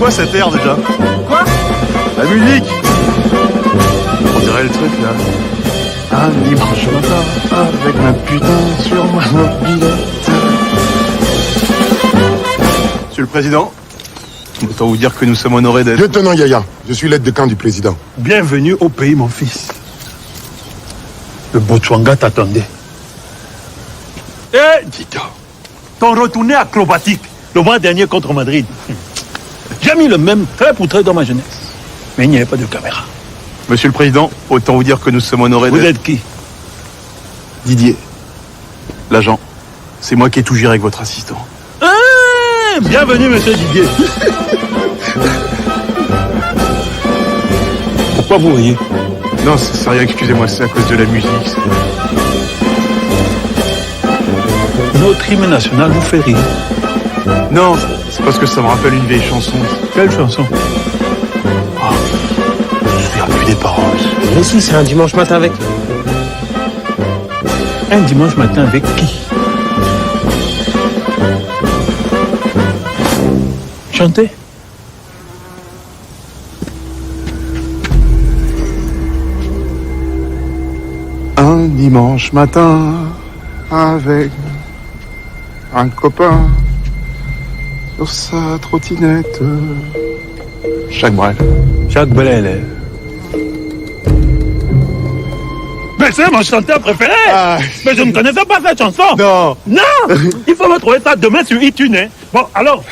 quoi cet air déjà? Quoi? La musique. On dirait le truc là. Un dimanche matin, avec ma putain sur ma mobilette. Monsieur le Président, autant vous dire que nous sommes honorés d'être... Lieutenant Yaya, je suis l'aide de camp du président. Bienvenue au pays, mon fils. Le Botswana t'attendait. Eh, Tito, ton retourné acrobatique, le mois dernier contre Madrid. J'ai mis le même trait pour trait dans ma jeunesse. Mais il n'y avait pas de caméra. Monsieur le Président, autant vous dire que nous sommes honorés Vous d'être... êtes qui? Didier, l'agent. C'est moi qui ai tout géré avec votre assistant. Ah, bienvenue, monsieur Didier. Pourquoi vous riez? Non, c'est rien, excusez-moi, c'est à cause de la musique. Notre hymne national vous fait rire. Non, c'est parce que ça me rappelle une vieille chanson. Quelle chanson? Ah, je me souviens plus des paroles. Mais si, c'est un dimanche matin avec. Un dimanche matin avec qui? Chantez. Un dimanche matin, avec un copain, sur sa trottinette, Jacques Brel. Jacques Brel. Mais c'est mon chanteur préféré. Ah. Mais je ne connaissais pas cette chanson. Non. Non. Il faut me trouver ça demain sur iTunes. Hein. Bon, alors,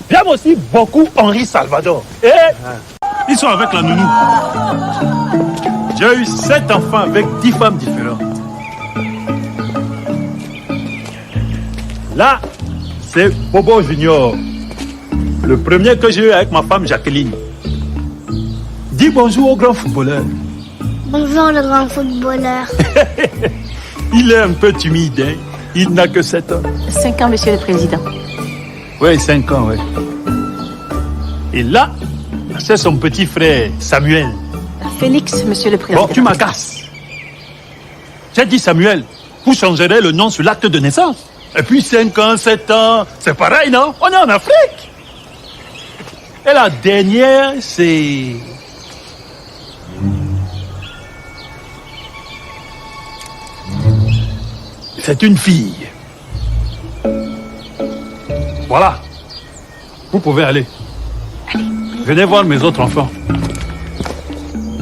j'aime aussi beaucoup Henri Salvador. Et ils sont avec la nounou. J'ai eu 7 enfants avec 10 femmes différentes. Là, c'est Bobo Junior. Le premier que j'ai eu avec ma femme Jacqueline. Dis bonjour au grand footballeur. Bonjour le grand footballeur. Il est un peu timide, hein. Il n'a que 7 ans. 5 ans, monsieur le président. Oui, 5 ans, oui. Et là, c'est son petit frère, Samuel. Félix, monsieur le président. Bon, tu m'agaces. J'ai dit Samuel, vous changerez le nom sur l'acte de naissance. Et puis 5 ans, 7 ans, c'est pareil, non? On est en Afrique. Et la dernière, c'est... C'est une fille. Voilà. Vous pouvez aller. Venez voir mes autres enfants.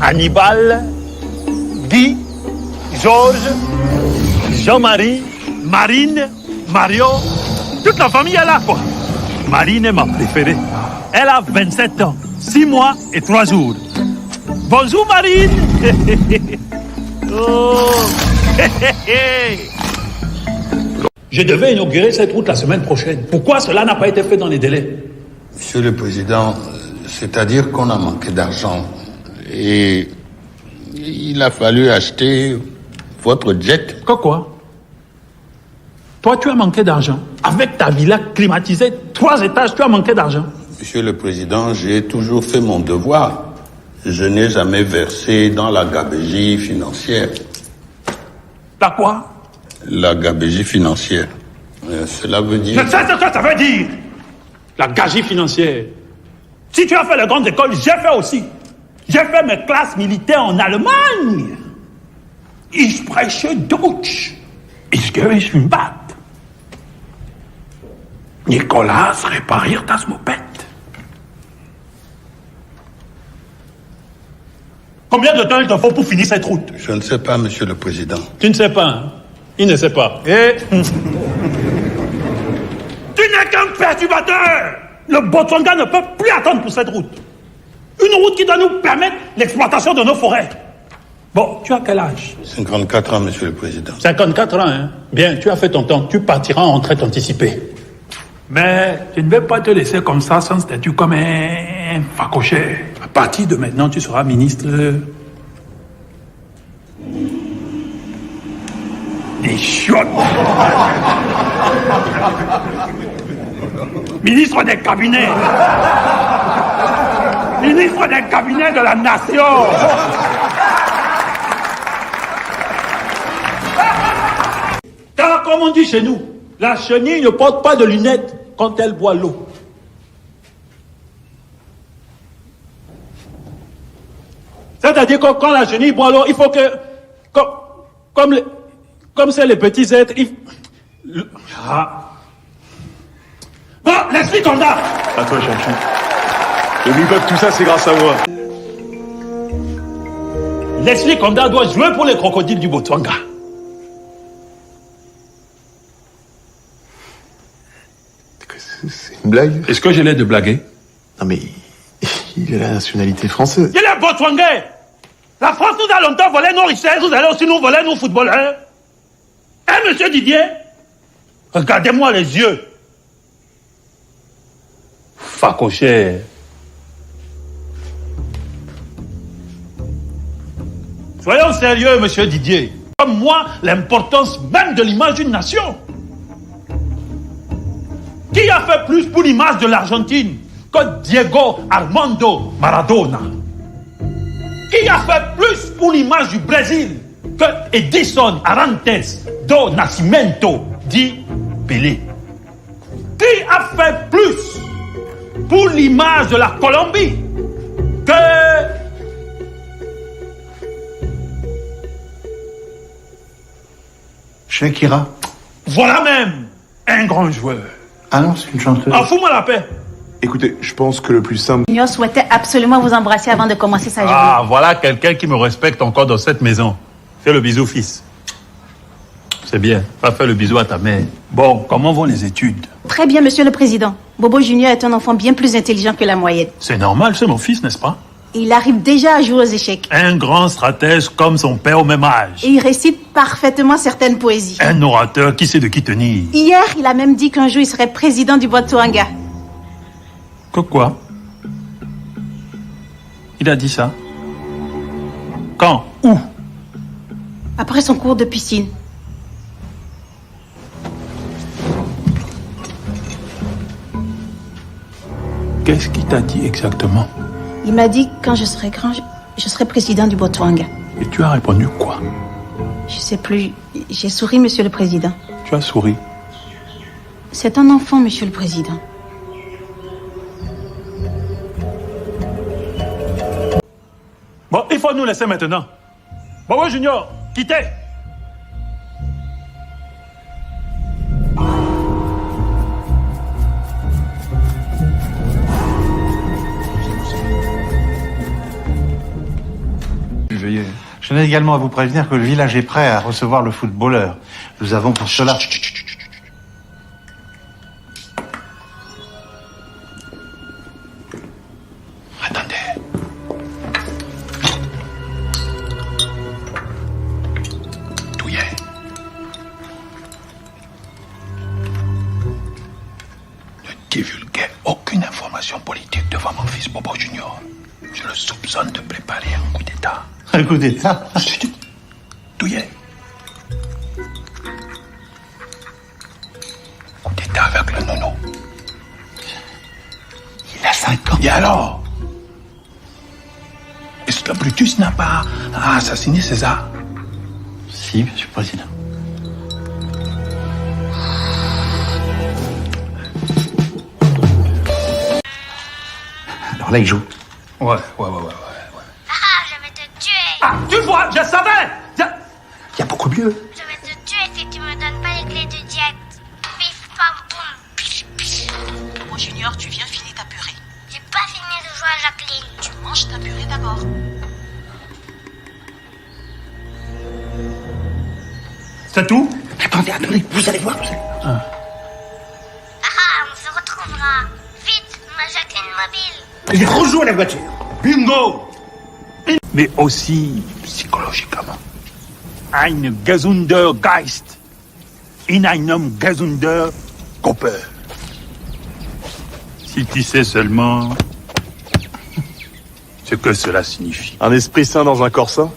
Hannibal, Guy, Georges, Jean-Marie, Marine, Mario. Toute la famille est là, quoi. Marine est ma préférée. Elle a 27 ans, 6 mois et 3 jours. Bonjour, Marine. Oh. Je devais inaugurer cette route la semaine prochaine. Pourquoi cela n'a pas été fait dans les délais? Monsieur le Président, c'est-à-dire qu'on a manqué d'argent et il a fallu acheter votre jet. Quoi? Toi, tu as manqué d'argent. Avec ta villa climatisée, 3 étages, tu as manqué d'argent. Monsieur le Président, j'ai toujours fait mon devoir. Je n'ai jamais versé dans la gabegie financière. T'as quoi? La gabegie financière. Cela veut dire... Je sais ce que ça veut dire. La gabegie financière. Si tu as fait la grande école, j'ai fait aussi. J'ai fait mes classes militaires en Allemagne. Ich spreche Deutsch. Ich gebe une batte. Nicolas, répariert das Moped. Combien de temps il te faut pour finir cette route? Je ne sais pas, Monsieur le Président. Tu ne sais pas, hein? Il ne sait pas. Et... tu n'es qu'un perturbateur. Le Botswana ne peut plus attendre pour cette route. Une route qui doit nous permettre l'exploitation de nos forêts. Bon, tu as quel âge? 54 ans, Monsieur le Président. 54 ans, hein? Bien, tu as fait ton temps. Tu partiras en retraite anticipée. Mais je ne vais pas te laisser comme ça, sans statut, comme un facochère. À partir de maintenant, tu seras ministre... des chiottes. Ministre des cabinets. Ministre des cabinets de la nation. Car, comme on dit chez nous, la chenille ne porte pas de lunettes quand elle boit l'eau. C'est-à-dire que quand la chenille boit l'eau, il faut que... Comme c'est les petits êtres... Bon, l'explique comme ça. À toi, Champi. N'oublie pas que tout ça, c'est grâce à moi. Leslie Conda doit jouer pour les crocodiles du Botswana. C'est une blague? Est-ce que j'ai l'air de blaguer? Non mais, il a la nationalité française. Il est Botswanais. La France nous a longtemps volé nos richesses, vous allez aussi nous voler nos footballeurs. Hein, monsieur Didier? Regardez-moi les yeux. Facoché. Soyons sérieux, monsieur Didier. Comme moi, l'importance même de l'image d'une nation. Qui a fait plus pour l'image de l'Argentine que Diego Armando Maradona? Qui a fait plus pour l'image du Brésil que Edison Arantes do Nascimento dit Pelé? Qui a fait plus pour l'image de la Colombie que Shakira. voilà même un grand joueur? Ah non, c'est une chanteuse. Ah, fous-moi la paix. Écoutez, je pense que le plus simple... Junior souhaitait absolument vous embrasser avant de commencer sa journée. Ah, voilà quelqu'un qui me respecte encore dans cette maison. Fais le bisou, fils. C'est bien, va faire le bisou à ta mère. Bon, comment vont les études? Très bien, Monsieur le Président. Bobo Junior est un enfant bien plus intelligent que la moyenne. C'est normal, c'est mon fils, n'est-ce pas? Il arrive déjà à jouer aux échecs. Un grand stratège comme son père au même âge. Et il récite parfaitement certaines poésies. Un orateur qui sait de qui tenir. Hier, il a même dit qu'un jour, il serait président du Botswana. Que quoi? Il a dit ça? Quand? Où? Après son cours de piscine. Qu'est-ce qu'il t'a dit exactement? Il m'a dit que quand je serai grand, je serai président du Botswana. Et tu as répondu quoi? Je sais plus. J'ai souri, Monsieur le Président. Tu as souri. C'est un enfant, Monsieur le Président. Bon, il faut nous laisser maintenant. Bobo Junior, quittez. Je tenais également à vous prévenir que le village est prêt à recevoir le footballeur. Nous avons pour cela... Attendez. Douillet. Ne divulguez aucune information politique devant mon fils Bobo Junior. Je le soupçonne de préparer un coup d'État. Un coup d'État? Douillet. Coup d'État avec le nono. Il a 5 ans. Et alors? Est-ce que Brutus n'a pas assassiné César? Si, Monsieur le Président. Alors là, il joue. Ouais. Ah, je vais te tuer. Ah, tu vois, je savais. Il y a beaucoup mieux. Je vais te tuer si tu me donnes pas les clés du jet. Pif, pam, boum. Bobo Junior, tu viens filer ta purée. J'ai pas fini de jouer à Jacqueline. Tu manges ta purée d'abord. C'est tout? Attendez, vous allez voir. Ah, on se retrouvera. Vite, ma Jacqueline mobile. Il rejoue à la voiture. Bingo! Mais aussi psychologiquement. Ein gesunder Geist in einem gesunder Körper. Si tu sais seulement ce que cela signifie. Un esprit sain dans un corps sain?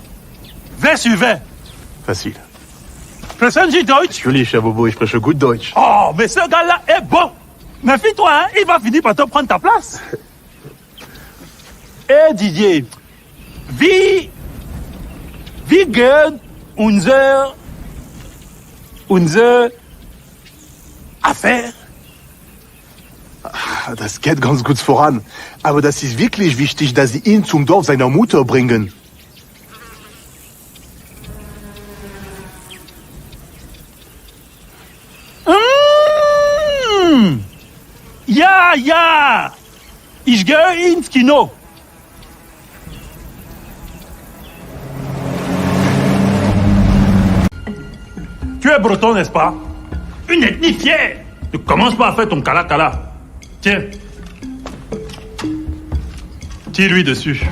Wer suivait? Facile. Sprechen Sie Deutsch? Joli, cher Bobo, ich spreche gut Deutsch. Oh, mais ce gars-là est bon. Méfie-toi, hein, il va finir par te prendre ta place. Eh Didier, wie geht unser Affaire? Das geht ganz gut voran. Aber das ist wirklich wichtig, dass Sie ihn zum Dorf seiner Mutter bringen. ja! Ich gehe ins Kino. Tu es breton, n'est-ce pas? Une ethnie fière. Ne commence pas à faire ton cala-cala. Tiens. Tire-lui dessus.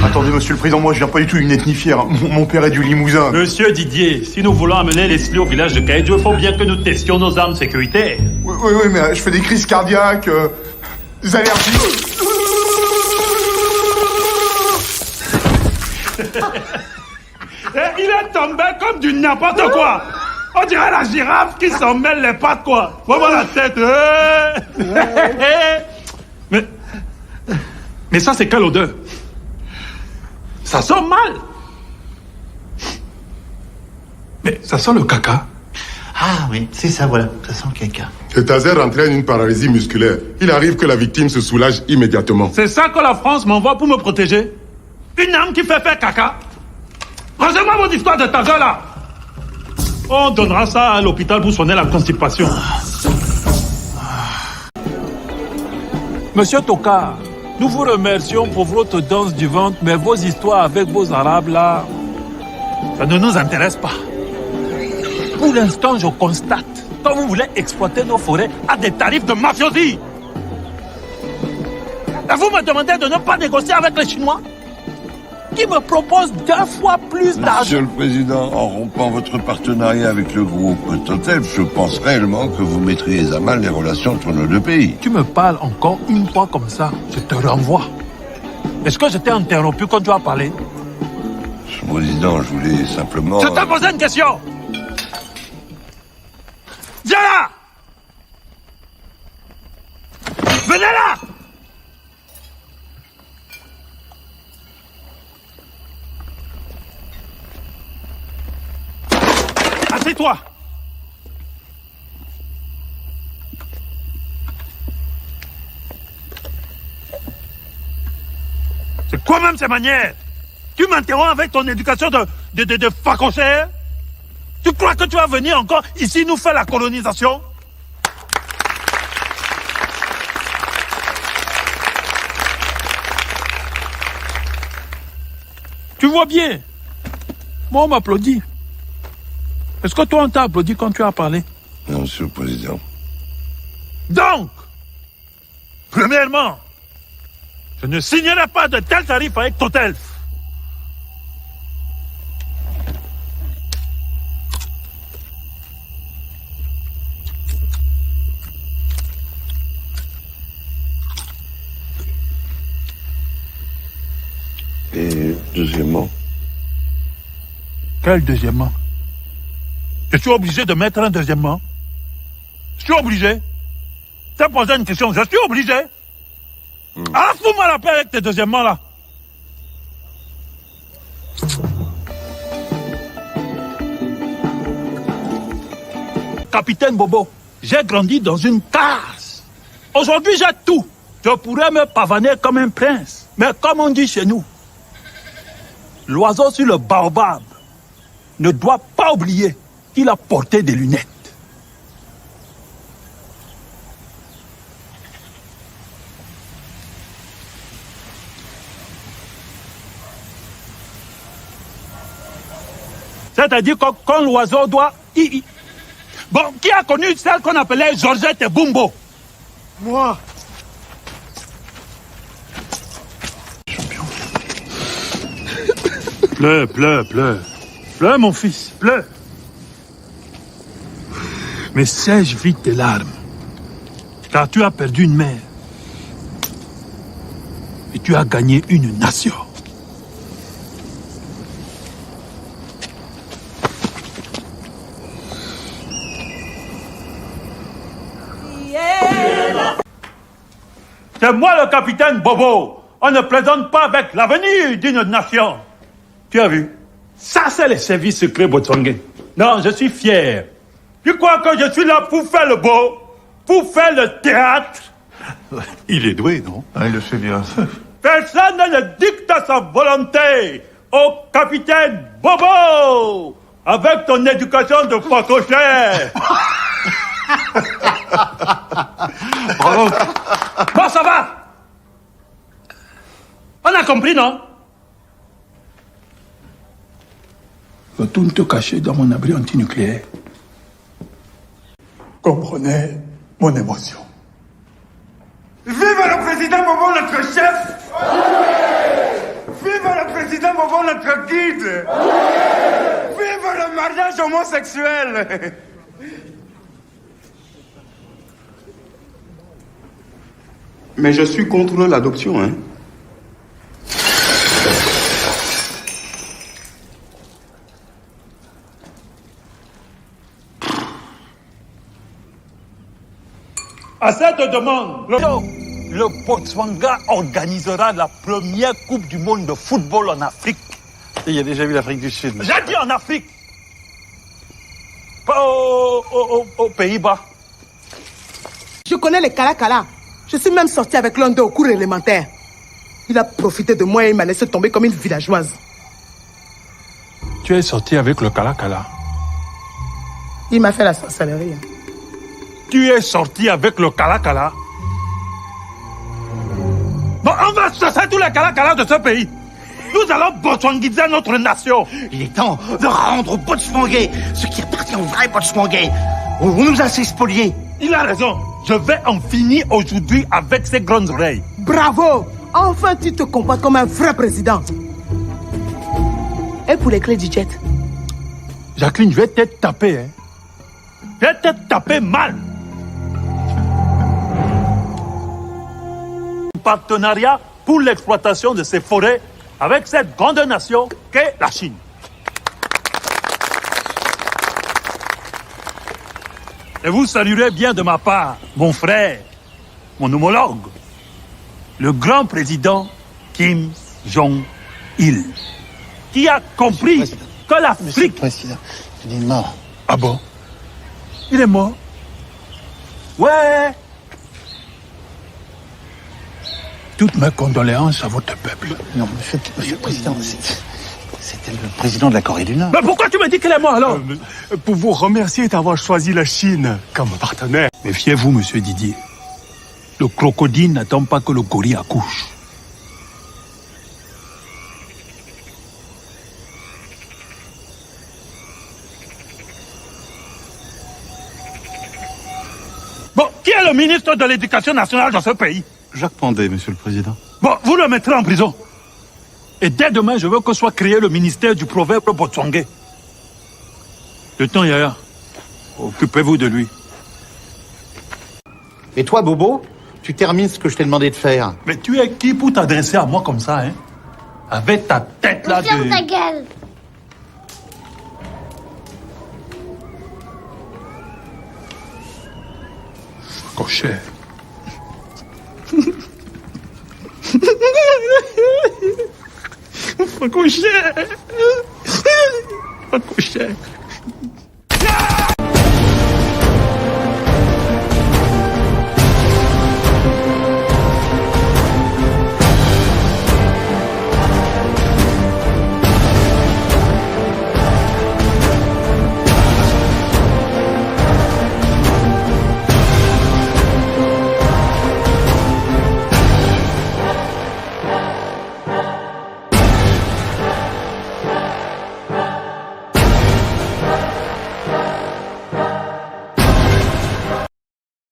Attendez, monsieur le président, moi je viens pas du tout d'une ethnie fière. Mon père est du Limousin. Monsieur Didier, si nous voulons amener les Sli au village de Kaidjo, il faut bien que nous testions nos armes sécuritaires. Oui, mais je fais des crises cardiaques, des allergies. Il est tombé comme du n'importe quoi. On dirait la girafe qui s'en mêle les pattes, quoi. Vraiment la tête. Mais ça, c'est quelle odeur? Ça sent mal. Mais ça sent le caca. Ah oui, c'est ça, voilà. Ça sent le caca. Ce taser entraîne une paralysie musculaire. Il arrive que la victime se soulage immédiatement. C'est ça que la France m'envoie pour me protéger? Une âme qui fait faire caca? Rangez-moi votre histoire de taser, là. On donnera ça à l'hôpital pour soigner la constipation. Monsieur Tokar, nous vous remercions pour votre danse du ventre, mais vos histoires avec vos Arabes, là, ça ne nous intéresse pas. Pour l'instant, je constate que vous voulez exploiter nos forêts à des tarifs de mafiosi. Et vous me demandez de ne pas négocier avec les Chinois qui me proposent 2 fois plus d'argent. Monsieur le Président, en rompant votre partenariat avec le groupe Total, je pense réellement que vous mettriez à mal les relations entre nos 2 pays. Tu me parles encore une fois comme ça, je te renvoie. Est-ce que je t'ai interrompu quand tu as parlé? Monsieur le Président, je voulais simplement... Je t'ai posé une question. Viens là. Venez là. Assieds-toi. C'est quoi même ces manières? Tu m'interromps avec ton éducation de facochère? Tu crois que tu vas venir encore ici nous faire la colonisation? Tu vois bien. Moi, on m'applaudit. Est-ce que toi, on t'a applaudi quand tu as parlé? Non, Monsieur le Président. Donc, premièrement, je ne signerai pas de tels tarifs avec Total. Et deuxièmement? Quel deuxièmement? Je suis obligé de mettre un deuxièmement. Je suis obligé. T'as posé une question, je suis obligé. Ah, fous-moi la paix avec tes deuxièments là. Capitaine Bobo, j'ai grandi dans une case. Aujourd'hui, j'ai tout. Je pourrais me pavaner comme un prince. Mais comme on dit chez nous, l'oiseau sur le baobab ne doit pas oublier qu'il a porté des lunettes. C'est-à-dire que quand l'oiseau doit... Bon, qui a connu celle qu'on appelait Georgette et Bumbo? Moi. Pleure, pleure, pleure. Pleure, mon fils, pleure. Mais sèche vite tes larmes. Car tu as perdu une mère. Et tu as gagné une nation. C'est moi le capitaine Bobo. On ne plaisante pas avec l'avenir d'une nation. Tu as vu? Ça, c'est les services secrets botswanais. Non, je suis fier. Tu crois que je suis là pour faire le beau? Pour faire le théâtre? Il est doué, non? Ah, il le fait bien. Personne ne dicte sa volonté au capitaine Bobo avec ton éducation de facochère. Bravo. Bon, ça va. On a compris, non? Retourne te cacher dans mon abri antinucléaire. Comprenez mon émotion. Vive le président Bobo, notre chef! Vive le président Bobo, notre guide! Vive le mariage homosexuel! Mais je suis contre l'adoption, hein. À cette demande, le Botswana organisera la première Coupe du monde de football en Afrique. Il a déjà vu l'Afrique du Sud. J'ai dit en Afrique. Pas aux Pays-Bas. Je connais les Kala. Je suis même sortie avec l'un d'eux au cours élémentaire. Il a profité de moi et il m'a laissé tomber comme une villageoise. Tu es sorti avec le Kala. Il m'a fait la sorcellerie. Tu es sorti avec le Kala. Bon, on va chasser tous les Kala de ce pays. Nous allons botswangiser notre nation. Il est temps de rendre aux Botswangais ce qui appartient aux vrais Botswangais. On nous a spoliés. Il a raison. Je vais en finir aujourd'hui avec ces grandes oreilles. Bravo! Enfin, tu te comportes comme un vrai président. Et pour les clés du jet? Jacqueline, je vais te taper. Hein. Je vais te taper mal. Un partenariat pour l'exploitation de ces forêts avec cette grande nation qu'est la Chine. Et vous saluerez bien de ma part mon frère, mon homologue, le grand président Kim Jong-il, qui a compris que l'Afrique... Monsieur le Président, il est mort. Ah bon? Il est mort? Ouais. Toutes mes condoléances à votre peuple. Non, monsieur le Président, c'était le président de la Corée du Nord. Mais pourquoi tu me dis qu'il est mort alors? Pour vous remercier d'avoir choisi la Chine comme partenaire. Méfiez-vous, monsieur Didier. Le crocodile n'attend pas que le gorille accouche. Bon, qui est le ministre de l'Éducation nationale dans ce pays? Jacques Pandé, monsieur le Président. Bon, vous le mettrez en prison. Et dès demain, je veux que soit créé le ministère du proverbe botswangais. Le temps, Yaya, occupez-vous de lui. Et toi, Bobo, tu termines ce que je t'ai demandé de faire. Mais tu es qui pour t'adresser à moi comme ça, hein? Avec ta tête là Ferme ta de... gueule. Cocher. Cocher.